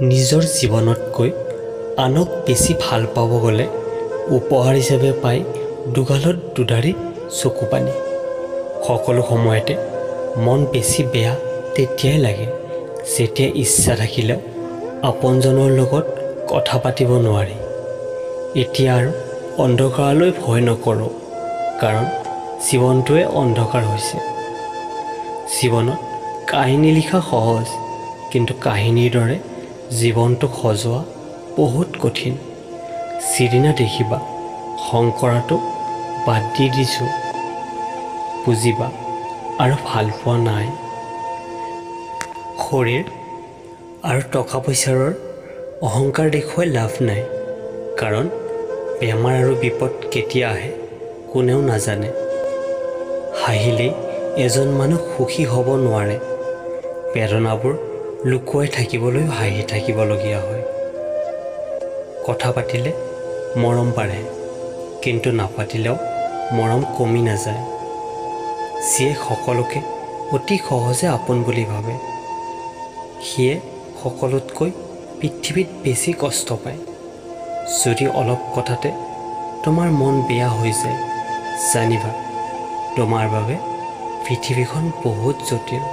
নিজৰ জীৱনতকৈ আনক বেছি ভাল পাব গ'লে উপহাৰ হিচাপে পাই দুগালত দুধাৰি চকু পানী। সকলো সময়তে মন বেছি বেয়া তেতিয়াই লাগে যেতিয়া ইচ্ছা থাকিলেও আপোনজনৰ লগত কথা পাতিব নোৱাৰি। এতিয়া আৰু অন্ধকাৰলৈ ভয় নকৰোঁ, কাৰণ জীৱনটোৱে অন্ধকাৰ হৈছে। জীৱনত কাহিনী লিখা সহজ, কিন্তু কাহিনীৰ দৰে জীৱনটোক সজোৱা বহুত কঠিন। সিদিনা দেখিবা খং কৰাটো বাদ দি দিছোঁ, বুজিবা আৰু ভাল পোৱা নাই। শৰীৰ আৰু টকা পইচাৰ অহংকাৰ দেখুৱাই লাভ নাই, কাৰণ বেমাৰ আৰু বিপদ কেতিয়া আহে কোনেও নাজানে। হাঁহিলেই এজন মানুহ সুখী হ'ব নোৱাৰে, বেদনাবোৰ লুকুৱাই থাকিবলৈ হাঁহি থাকিবলগীয়া হয়। কথা পাতিলে মৰম বাঢ়ে, কিন্তু নাপাতিলেও মৰম কমি নাযায়। যিয়ে সকলোকে অতি সহজে আপোন বুলি ভাবে, সিয়ে সকলোতকৈ পৃথিৱীত বেছি কষ্ট পায়। যদি অলপ কথাতে তোমাৰ মন বেয়া হৈ যায়, জানিবা তোমাৰ বাবে পৃথিৱীখন বহুত জটিল।